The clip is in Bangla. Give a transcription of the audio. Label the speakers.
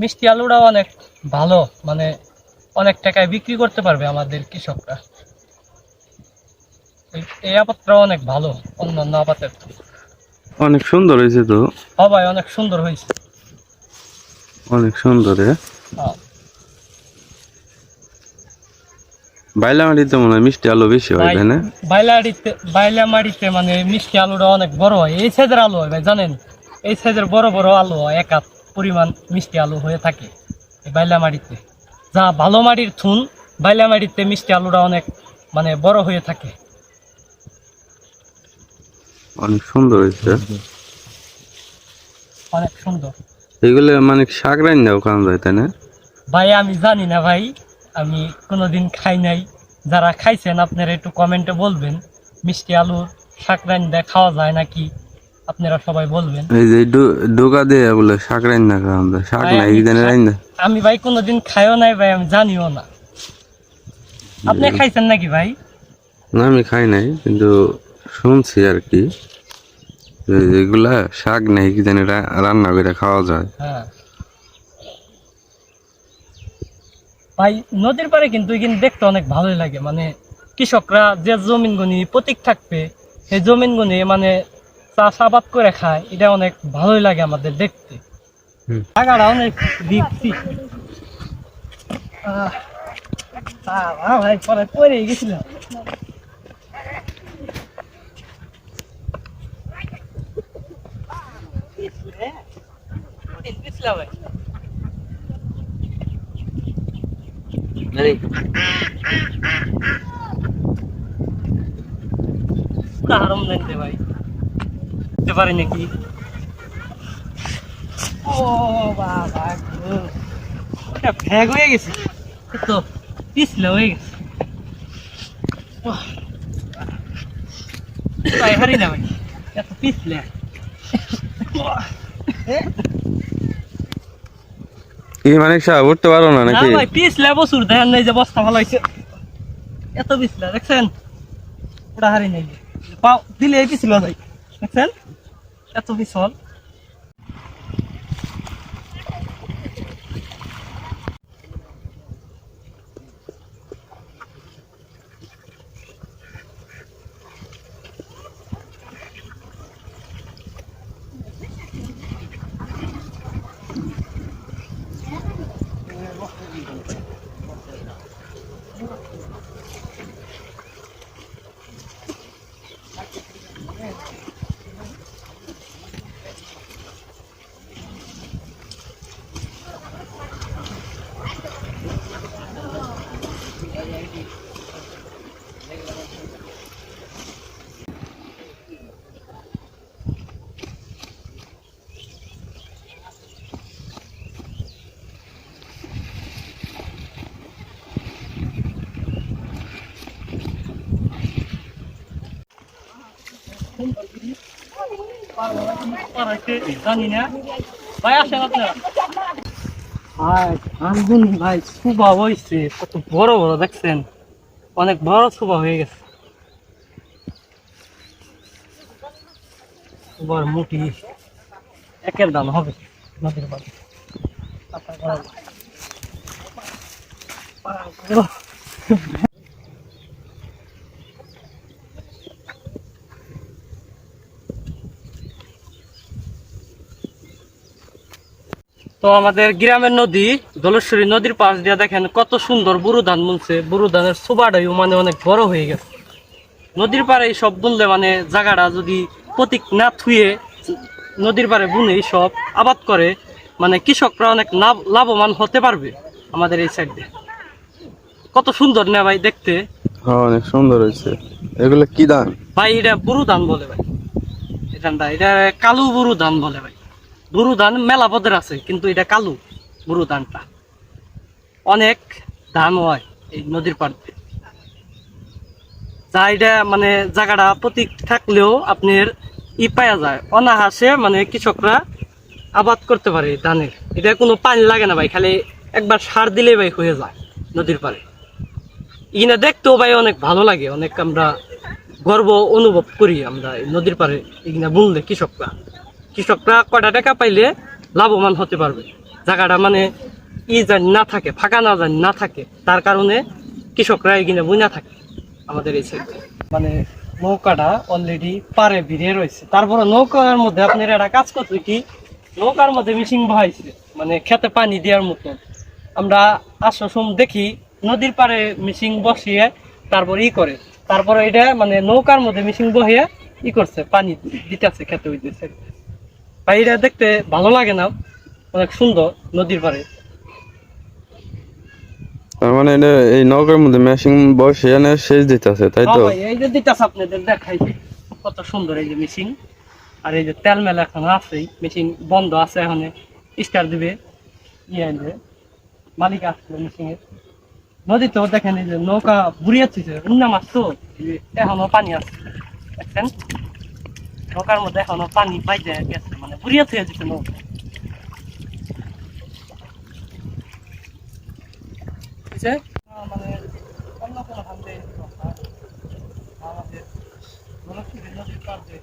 Speaker 1: মিষ্টি আলুটা অনেক ভালো, মানে অনেক টাকায় বিক্রি করতে পারবে আমাদের কৃষকরা। এই আপাতটা অনেক ভালো অন্যান্য আপাতের।
Speaker 2: অনেক সুন্দর হয়েছে তো।
Speaker 1: ভাই অনেক সুন্দর হয়েছে।
Speaker 2: অনেক সুন্দর।
Speaker 1: হ্যাঁ।
Speaker 2: বাইলা মাটিতে মনে হয় মিষ্টি আলু বেশি হয়,
Speaker 1: ভাই
Speaker 2: তাই না?
Speaker 1: বাইলা মাটিতে মানে মিষ্টি আলুটা অনেক বড় হয়, এই সাইজের আলু হয় ভাই, জানেন? এই সাইজের বড় বড় আলু হয়, এক হাত পরিমাণ মিষ্টি আলু হয়ে থাকে এই বাইলা মাটিতে। যা ভালো মাটির থুন, বাইলা মাটিতে মিষ্টি আলুটা অনেক মানে বড় হয়ে থাকে।
Speaker 2: অনেক সুন্দর হয়েছে।
Speaker 1: অনেক সুন্দর।
Speaker 2: এগুলো মানে শাক রান্নাও খাওয়া যায়, তাই না?
Speaker 1: ভাই আমি জানি না ভাই, আমি কোনোদিন খাই নাই। যারা খাইছেন আপনারা একটু কমেন্টে বলবেন, মিষ্টি আলুর শাক রান্না খাওয়া যায় নাকি, আপনারা সবাই বলবেন।
Speaker 2: এই যে ডোকা দিয়ে বলে শাক রান্না খাওয়া যায়, শাক
Speaker 1: ভাই
Speaker 2: না এই জানে রান্না।
Speaker 1: আমি ভাই কোনোদিন খাইও নাই ভাই, আমি জানিও না। আপনি খাইছেন নাকি ভাই?
Speaker 2: না আমি খাই নাই, কিন্তু শুনছি আর কি এগুলা শাক নাই কি জানি রান্না করে খাওয়া যায়।
Speaker 1: হ্যাঁ ভাই, নদীর পাড়ে কিন্তু এখানে দেখতে অনেক ভালোই লাগে। মানে কৃষকরা যে জমিন গুনি প্রতীক থাকবে, সেই জমিন গুনি মানে চাষাবাদ করে খায়, এটা অনেক ভালোই লাগে আমাদের দেখতে। টাকাটা অনেক দিচ্ছি। ভাই পরে পরে গেছিলাম। ভাই পুরা হারম জানতে ভাই, বুঝতে পারি নাকি। ও বাবা গো, এটা ভ্যাগ হয়ে গেছে তো, পিছলে হয়ে গেছে। ভাই হারি না ভাই, এত পিছলে।
Speaker 2: কি মানে সাহেব উঠতে পারো না
Speaker 1: না
Speaker 2: নাকি?
Speaker 1: ভাই পিছলে বছর দেখেন নাই যে বস্তা ভালো হয়েছে, এত পিছলে দেখছেন। ওটা হারি নাই, পাও দিলে পিছল ভাই, দেখছেন এত পিছল। জানি না ভাই, আসেন আপনারা। ভাই আনগুন ভাই সুবা হয়েছে, কত বড় বড় দেখছেন, অনেক বড় সুবা হয়ে গেছে। সুবার মুটি একের দাম হবে নদীর পাড়ে। তো আমাদের গ্রামের নদী দোলেশ্বরী নদীর পাশ দিয়ে দেখেন কত সুন্দর বুরু ধান বুনছে, বুরু ধানের সুবাটাও মানে অনেক বড় হয়ে গেছে। নদীর পাড়ে সব বুনলে মানে জায়গাটা যদি প্রতীক না থুয়ে নদীর পাড়ে বুনে সব আবাদ করে, মানে কৃষকরা অনেক লাভবান হতে পারবে। আমাদের এই সাইড দিয়ে কত সুন্দর না ভাই দেখতে।
Speaker 2: হ্যাঁ অনেক সুন্দর হয়েছে। এগুলো কি ধান?
Speaker 1: ভাই এটা বুরু ধান বলে ভাই, এটা কালু বুরু ধান বলে ভাই। বুরু ধান মেলা পদের আছে, কিন্তু এটা কালু বুরু ধানটা। অনেক ধান হয় এই নদীর পাড় দিয়ে, যা এটা মানে জায়গাটা প্রতীক থাকলেও আপনার পাওয়া যায় অনাহাসে, মানে কৃষকরা আবাদ করতে পারে ধানের। এটা কোনো পানি লাগে না ভাই, খালি একবার সার দিলেই ভাই হয়ে যায় নদীর পাড়ে। ইনা দেখতেও ভাই অনেক ভালো লাগে, অনেক আমরা গর্ব অনুভব করি আমরা এই নদীর পাড়ে এগুলা বুনলে। কৃষকরা কয়টা টাকা পাইলে লাভবান হতে পারবে। জায়গাটা মানে জানি না থাকে, ফাঁকা না জানি না থাকে, তার কারণে কৃষকরা এগিয়ে বুঝা থাকে আমাদের এই সাইডে। মানে নৌকাটা অলরেডি পারে ভিড়ে রয়েছে, তারপরে নৌকার মধ্যে আপনার একটা কাজ করছে কি, নৌকার মধ্যে মেশিন বহাইছে মানে খেতে পানি দেওয়ার মতো। আমরা আসার সময় দেখি নদীর পাড়ে মেশিন বসিয়ে তারপর করে, তারপরে এটা মানে নৌকার মধ্যে মেশিন বহিয়ে করছে, পানি দিতেছে, খেতে হইতেছে। ভাই এটা দেখতে ভালো লাগে না? অনেক সুন্দর নদীর পাড়ে।
Speaker 2: তার মানে এটা এই নৌকার মধ্যে মেশিন বসে এনে সেচ দিতেছে, তাই তো?
Speaker 1: ভাই এই যে দিতেছে আপনাদের দেখাই কত সুন্দর এই যে মেশিন। আর এই যে তেল মেলা এখন আছেই, মেশিন বন্ধ আছে, এখন স্টার দিবে আনবে, মালিক আসলো মেশিনের। নদীতেও দেখেন এই যে নৌকা বুড়িয়েছে, উন্না মাছ তো এখনো পানি আছে, দেখছেন নৌকার মধ্যে এখনো পানি বাইরে গেছে, মানে বুড়িয়ে থেকে যেতে নৌকা। বুঝছে? মানে অন্য কোনো ভাবে আমাদের নদীর পার দিয়ে